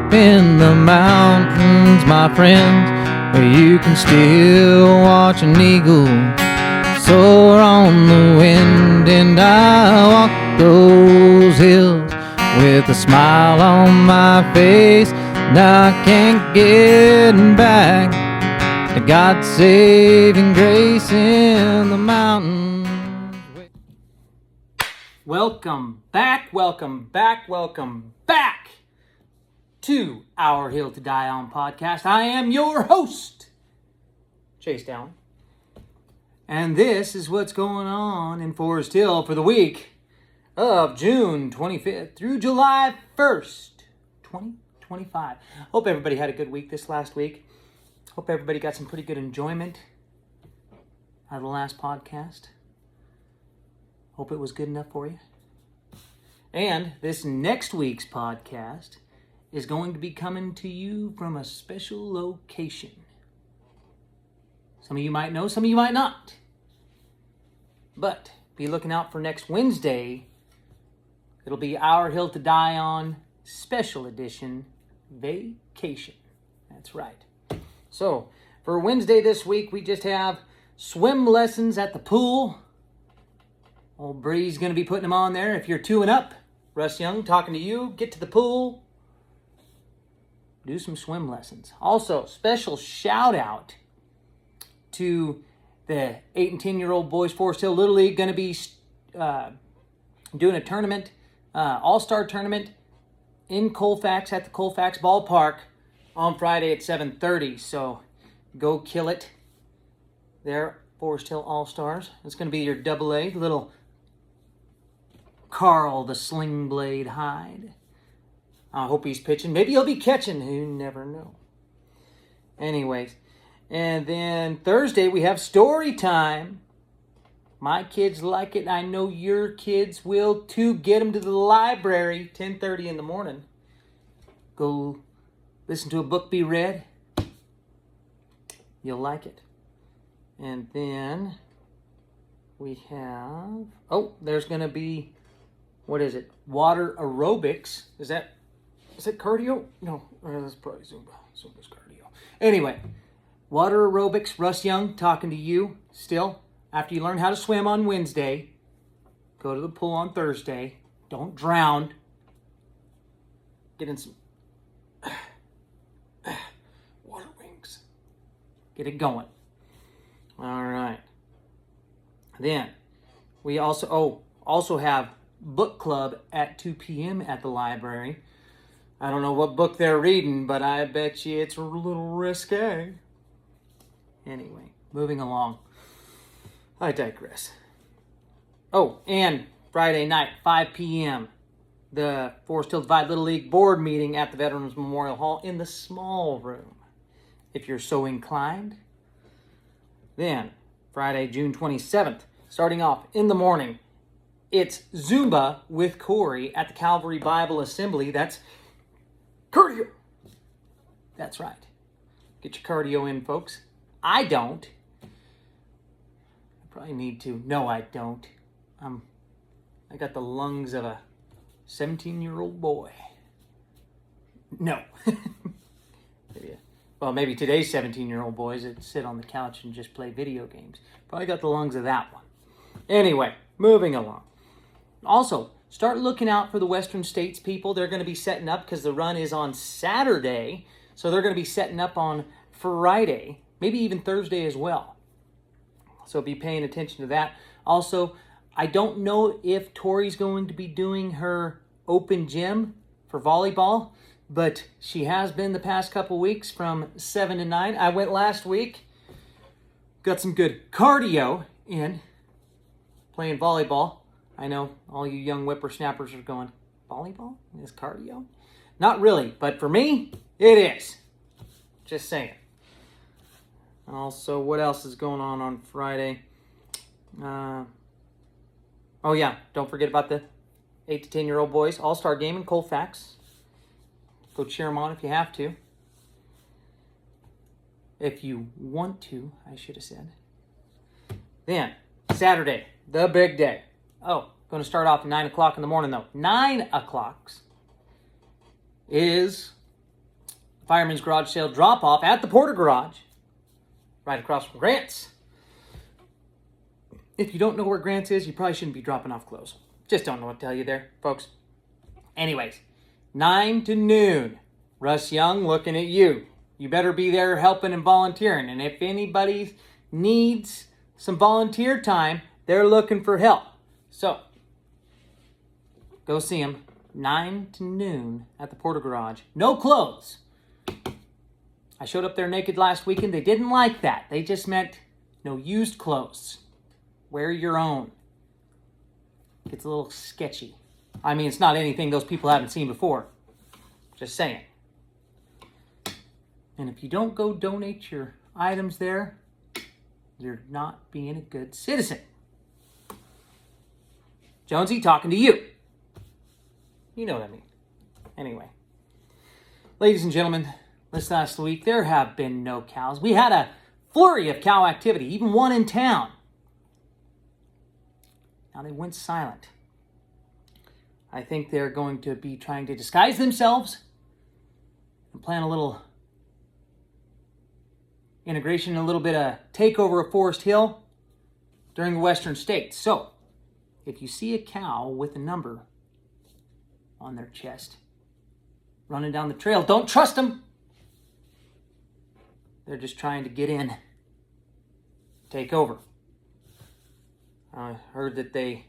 up in the mountains, my friends, where you can still watch an eagle soar on the wind. And I walk those hills with a smile on my face, and I can't get back to God's saving grace in the mountains. Welcome back to our Hill to Die On podcast. I am your host, Chase Dowling. And this is what's going on in Forest Hill for the week of June 25th through July 1st, 2025. Hope everybody had a good week this last week. Hope everybody got some pretty good enjoyment out of the last podcast. Hope it was good enough for you. And this next week's podcast is going to be coming to you from a special location. Some of you might know, some of you might not. But be looking out for next Wednesday. It'll be Our Hill to Die On Special Edition Vacation. That's right. So, for Wednesday this week, we just have swim lessons at the pool. Old Bree's going to be putting them on there. If you're 2 and up, Russ Young talking to you. Get to the pool. Do some swim lessons. Also, special shout out to the 8 and 10-year-old boys Forest Hill Little League. Going to be doing a tournament, all-star tournament in Colfax at the Colfax Ballpark on Friday at 7:30. So go kill it there, Forest Hill All-Stars. It's going to be your AA, little Carl the Sling Blade Hyde. I hope he's pitching. Maybe he'll be catching. You never know. Anyways, and then Thursday we have story time. My kids like it. I know your kids will too. Get them to the library, 10:30 in the morning. Go listen to a book be read. You'll like it. And then we have, there's going to be, what is it? Water aerobics. Is it cardio? No, that's probably Zumba. Zumba's cardio. Anyway, water aerobics. Russ Young talking to you still. After you learn how to swim on Wednesday, go to the pool on Thursday. Don't drown. Get in some water wings. Get it going. All right. Then we also have book club at 2 p.m. at the library. I don't know what book they're reading, but I bet you it's a little risque. Anyway, moving along. I digress. Oh, and Friday night, 5 p.m., the Forest Hill Divide Little League board meeting at the Veterans Memorial Hall in the small room, if you're so inclined. Then, Friday, June 27th, starting off in the morning, it's Zumba with Corey at the Calvary Bible Assembly. That's cardio. That's right. Get your cardio in, folks. I don't. I probably need to. No, I don't. I got the lungs of a 17-year-old boy. No. Maybe today's 17-year-old boys that sit on the couch and just play video games. Probably got the lungs of that one. Anyway, moving along. Also, start looking out for the Western States people. They're going to be setting up because the run is on Saturday. So they're going to be setting up on Friday, maybe even Thursday as well. So be paying attention to that. Also, I don't know if Tori's going to be doing her open gym for volleyball, but she has been the past couple weeks from 7 to 9. I went last week, got some good cardio in playing volleyball. I know all you young whippersnappers are going, volleyball is cardio? Not really, but for me, it is. Just saying. Also, what else is going on Friday? Don't forget about the 8 to 10-year-old boys all-star game in Colfax. Go cheer them on if you have to. If you want to, I should have said. Then, Saturday, the big day. Oh, going to start off at 9 o'clock in the morning, though. 9 o'clock is Fireman's Garage Sale drop-off at the Porter Garage, right across from Grant's. If you don't know where Grant's is, you probably shouldn't be dropping off clothes. Just don't know what to tell you there, folks. Anyways, 9 to noon. Russ Young looking at you. You better be there helping and volunteering. And if anybody needs some volunteer time, they're looking for help. So, go see them. 9 to noon at the Porter Garage. No clothes. I showed up there naked last weekend. They didn't like that. They just meant no used clothes. Wear your own. It's a little sketchy. I mean, it's not anything those people haven't seen before. Just saying. And if you don't go donate your items there, you're not being a good citizen. Jonesy, talking to you. You know what I mean. Anyway. Ladies and gentlemen, this last week, there have been no cows. We had a flurry of cow activity, even one in town. Now they went silent. I think they're going to be trying to disguise themselves and plan a little integration, a little bit of takeover of Forest Hill during the western states. So, if you see a cow with a number on their chest running down the trail, don't trust them. They're just trying to get in, take over. I heard that they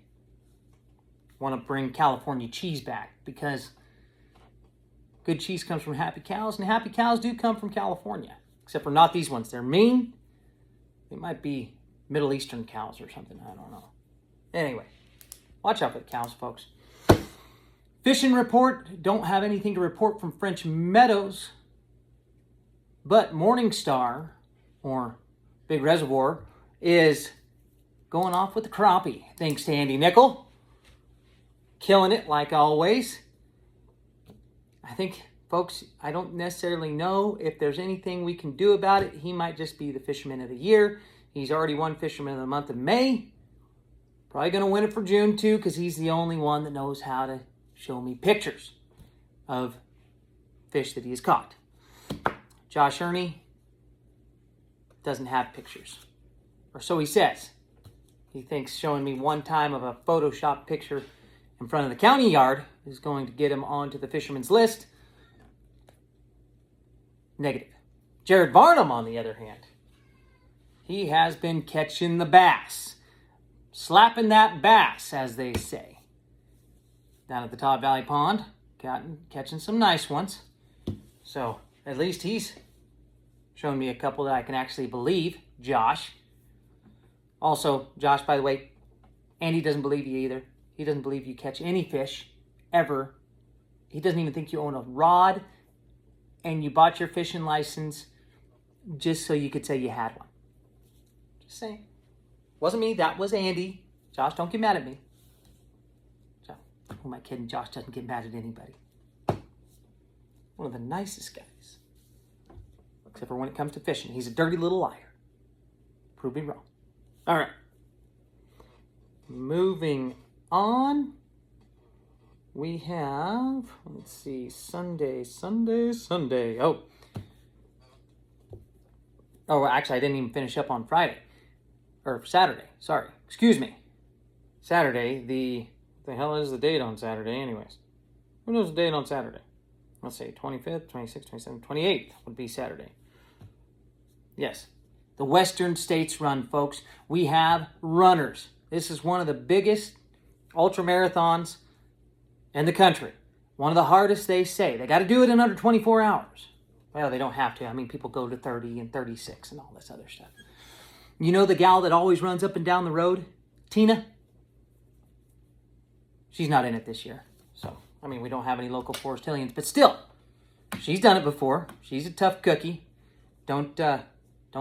want to bring California cheese back because good cheese comes from happy cows, and happy cows do come from California. Except for not these ones. They're mean. They might be Middle Eastern cows or something. I don't know. Anyway, watch out for the cows, folks. Fishing report. Don't have anything to report from French Meadows. But Morningstar, or Big Reservoir, is going off with the crappie. Thanks to Andy Nickel. Killing it like always. I think, folks, I don't necessarily know if there's anything we can do about it. He might just be the Fisherman of the Year. He's already won Fisherman of the Month of May. Probably going to win it for June, too, because he's the only one that knows how to show me pictures of fish that he has caught. Josh Ernie doesn't have pictures. Or so he says. He thinks showing me one time of a Photoshop picture in front of the county yard is going to get him onto the fisherman's list. Negative. Jared Varnum, on the other hand, he has been catching the bass. Slapping that bass, as they say. Down at the Todd Valley Pond, catching some nice ones. So, at least he's shown me a couple that I can actually believe. Josh. Also, Josh, by the way, Andy doesn't believe you either. He doesn't believe you catch any fish, ever. He doesn't even think you own a rod, and you bought your fishing license just so you could say you had one. Just saying. Wasn't me, that was Andy. Josh, don't get mad at me. So, who am I kidding? Josh doesn't get mad at anybody. One of the nicest guys. Except for when it comes to fishing. He's a dirty little liar. Prove me wrong. All right. Moving on. We have, let's see, Sunday. Oh, actually, I didn't even finish up on Friday. Or Saturday, sorry. Excuse me. Saturday, the hell is the date on Saturday anyways? Who knows the date on Saturday? Let's say 25th, 26th, 27th, 28th would be Saturday. Yes. The Western States Run, folks. We have runners. This is one of the biggest ultra marathons in the country. One of the hardest, they say. They got to do it in under 24 hours. Well, they don't have to. I mean, people go to 30 and 36 and all this other stuff. You know the gal that always runs up and down the road? Tina? She's not in it this year. So, I mean, we don't have any local Forest Hillians, but still, she's done it before. She's a tough cookie. Don't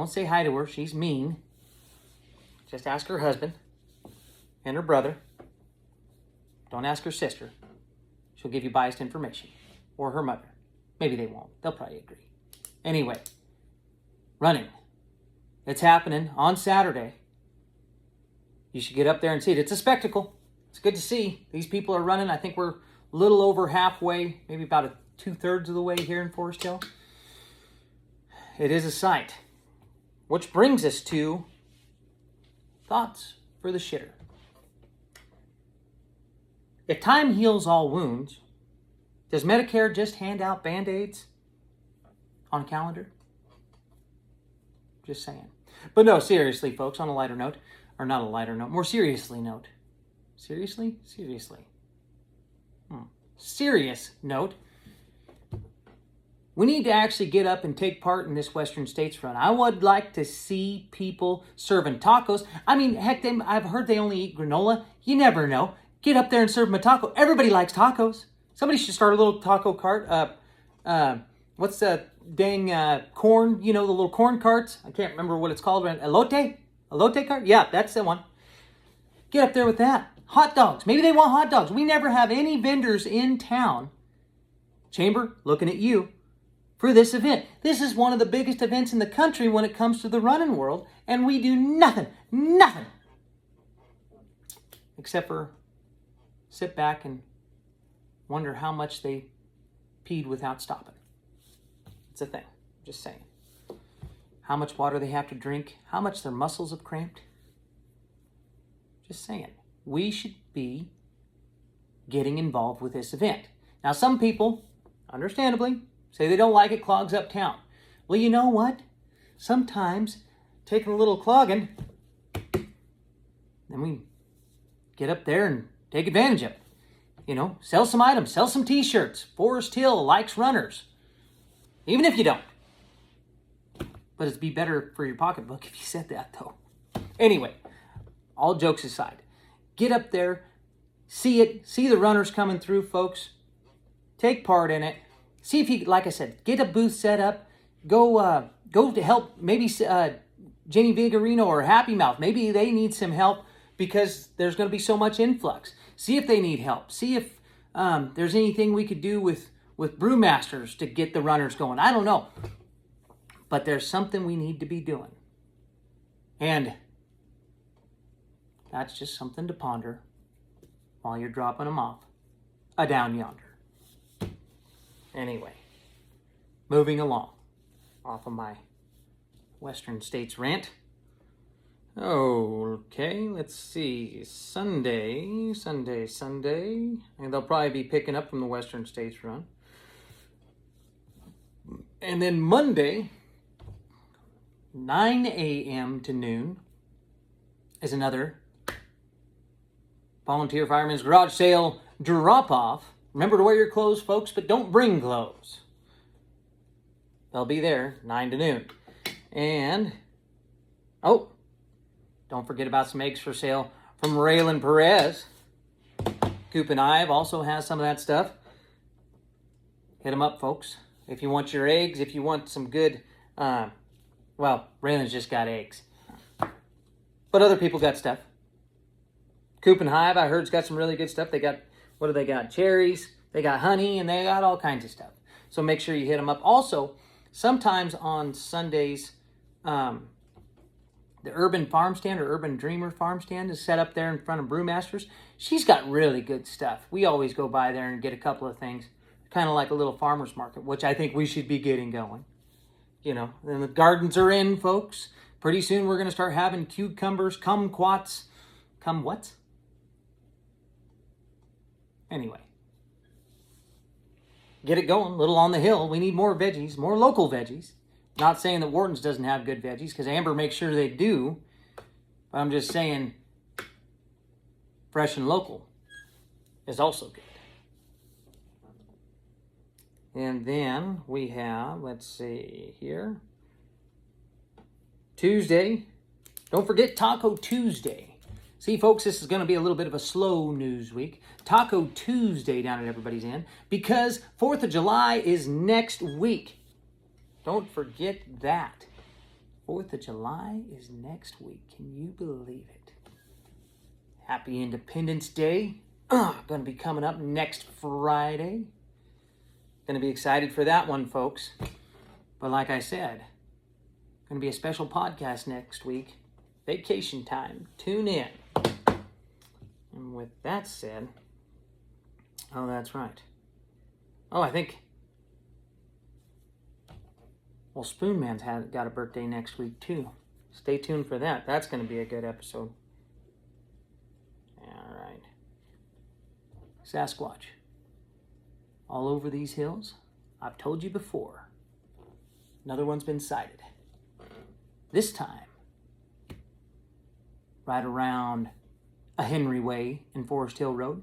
say hi to her. She's mean. Just ask her husband and her brother. Don't ask her sister. She'll give you biased information. Or her mother. Maybe they won't. They'll probably agree. Anyway, running. It's happening on Saturday. You should get up there and see it. It's a spectacle. It's good to see. These people are running. I think we're a little over halfway, maybe about 2/3 of the way here in Forest Hill. It is a sight. Which brings us to thoughts for the shitter. If time heals all wounds, does Medicare just hand out Band-Aids on a calendar? Just saying. But no, seriously, folks, on a lighter note, or not a lighter note, more seriously note. Seriously? Serious note. We need to actually get up and take part in this Western States run. I would like to see people serving tacos. I mean, heck, I've heard they only eat granola. You never know. Get up there and serve them a taco. Everybody likes tacos. Somebody should start a little taco cart. What's the dang corn? You know, the little corn carts. I can't remember what it's called. Elote? Elote cart? Yeah, that's the one. Get up there with that. Hot dogs. Maybe they want hot dogs. We never have any vendors in town. Chamber, looking at you for this event. This is one of the biggest events in the country when it comes to the running world, and we do nothing, except for sit back and wonder how much they peed without stopping. It's a thing. Just saying. How much water they have to drink, how much their muscles have cramped. Just saying. We should be getting involved with this event. Now, some people, understandably, say they don't like it, clogs up town. Well, you know what? Sometimes taking a little clogging, then we get up there and take advantage of it. You know, sell some items, sell some t-shirts. Forest Hill likes runners. Even if you don't. But it'd be better for your pocketbook if you said that, though. Anyway, all jokes aside, get up there, see it, see the runners coming through, folks. Take part in it. See if you, like I said, get a booth set up. Go to help maybe Jenny Vigorino or Happy Mouth. Maybe they need some help because there's going to be so much influx. See if they need help. See if there's anything we could do with brewmasters to get the runners going. I don't know. But there's something we need to be doing. And that's just something to ponder while you're dropping them off down yonder. Anyway, moving along off of my Western States rant. Okay, let's see. Sunday. And they'll probably be picking up from the Western States run. And then Monday, 9 a.m. to noon, is another Volunteer Fireman's Garage Sale drop-off. Remember to wear your clothes, folks, but don't bring clothes. They'll be there 9 to noon. And, don't forget about some eggs for sale from Raylan Perez. Coop and Ive also has some of that stuff. Hit them up, folks. If you want your eggs, if you want some good, Raylan's just got eggs. But other people got stuff. Coop and Hive, I heard's got some really good stuff. They got, what do they got? Cherries, they got honey, and they got all kinds of stuff. So make sure you hit them up. Also, sometimes on Sundays, the Urban Farm Stand or Urban Dreamer Farm Stand is set up there in front of Brewmasters. She's got really good stuff. We always go by there and get a couple of things. Kind of like a little farmer's market, which I think we should be getting going. You know, and the gardens are in, folks. Pretty soon we're going to start having cucumbers, kumquats. What? Anyway. Get it going, little on the hill. We need more veggies, more local veggies. Not saying that Wharton's doesn't have good veggies, because Amber makes sure they do. But I'm just saying, fresh and local is also good. And then we have, let's see here, Tuesday. Don't forget Taco Tuesday. See, folks, this is going to be a little bit of a slow news week. Taco Tuesday down at Everybody's Inn, because 4th of July is next week. Don't forget that. 4th of July is next week. Can you believe it? Happy Independence Day. Going to be coming up next Friday. Going to be excited for that one, folks. But like I said, going to be a special podcast next week. Vacation time. Tune in. And with that said, that's right. I think Well, Spoon Man's got a birthday next week, too. Stay tuned for that. That's going to be a good episode. All right. Sasquatch. All over these hills. I've told you before. Another one's been sighted. This time, right around a Henry Way in Forest Hill Road.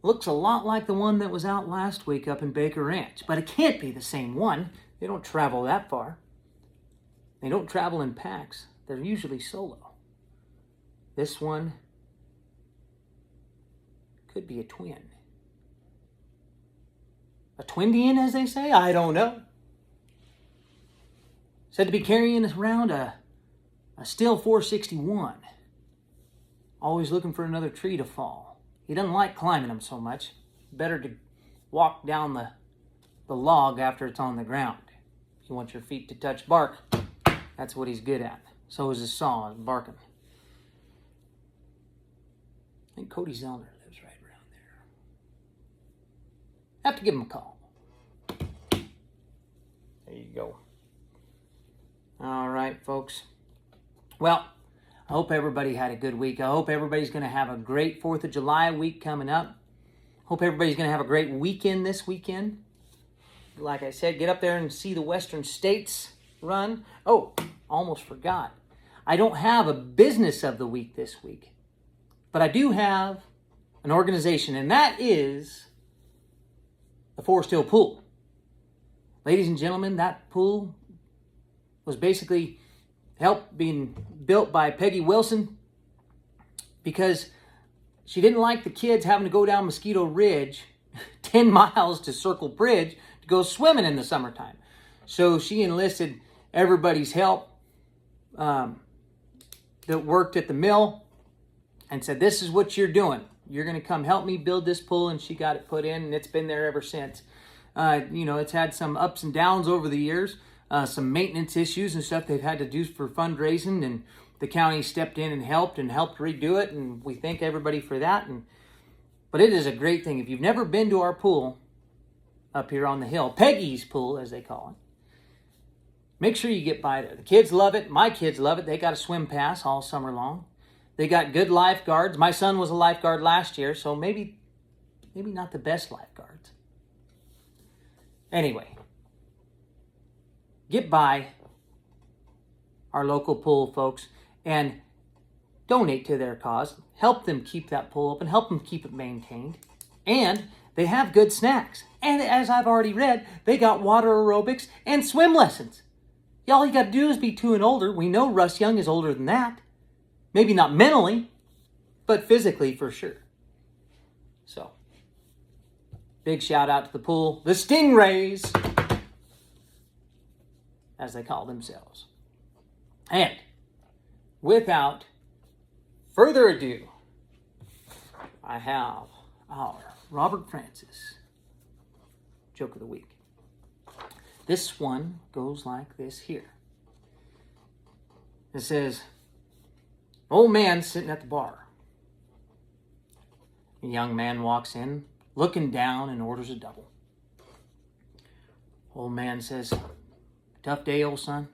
Looks a lot like the one that was out last week up in Baker Ranch, but it can't be the same one. They don't travel that far. They don't travel in packs. They're usually solo. This one could be a twin. A twindian, as they say? I don't know. Said to be carrying around a still 461. Always looking for another tree to fall. He doesn't like climbing them so much. Better to walk down the log after it's on the ground. You want your feet to touch bark. That's what he's good at. So is his saw, barking. I think Cody Zellner lives right around there. Have to give him a call. There you go. All right, folks. Well, I hope everybody had a good week. I hope everybody's going to have a great 4th of July week coming up. Hope everybody's going to have a great weekend this weekend. Like I said, get up there and see the Western States run. Oh, almost forgot. I don't have a business of the week this week. But I do have an organization, and that is the Forest Hill Pool. Ladies and gentlemen, that pool was basically helped being built by Peggy Wilson because she didn't like the kids having to go down Mosquito Ridge 10 miles to Circle Bridge to go swimming in the summertime. So she enlisted everybody's help that worked at the mill and said, this is what you're doing. You're going to come help me build this pool. And she got it put in, and it's been there ever since. It's had some ups and downs over the years. Some maintenance issues and stuff they've had to do for fundraising, and the county stepped in and helped redo it, and we thank everybody for that. But it is a great thing. If you've never been to our pool up here on the hill, Peggy's pool as they call it, make sure you get by there. The kids love it. My kids love it. They got a swim pass all summer long. They got good lifeguards. My son was a lifeguard last year, so maybe not the best lifeguards. Anyway, get by our local pool, folks, and donate to their cause. Help them keep that pool open. Help them keep it maintained. And they have good snacks. And as I've already read, they got water aerobics and swim lessons. All you got to do is be 2 and older. We know Russ Young is older than that. Maybe not mentally, but physically for sure. So, big shout out to the pool. The Stingrays, as they call themselves. And without further ado, I have our Robert Francis joke of the week. This one goes like this here. It says, old man sitting at the bar. A young man walks in, looking down, and orders a double. Old man says, tough day, old son?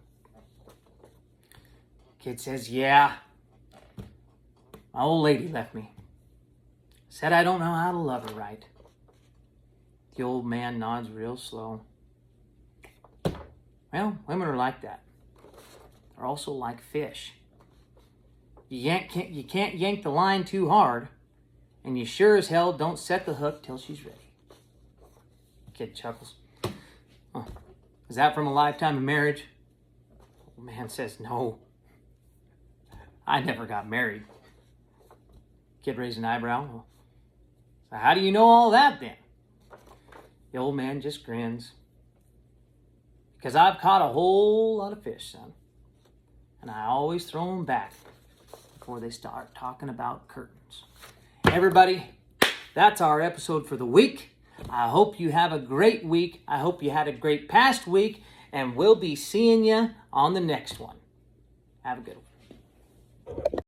Kid says, yeah. My old lady left me. Said I don't know how to love her right. The old man nods real slow. Well, women are like that. They're also like fish. You can't yank the line too hard, and you sure as hell don't set the hook till she's ready. Kid chuckles. Huh. Is that from a lifetime of marriage? Old man says, no. I never got married. Kid raised an eyebrow. Well, so how do you know all that then? The old man just grins. Because I've caught a whole lot of fish, son. And I always throw them back before they start talking about curtains. Everybody, that's our episode for the week. I hope you have a great week. I hope you had a great past week. And we'll be seeing you on the next one. Have a good one.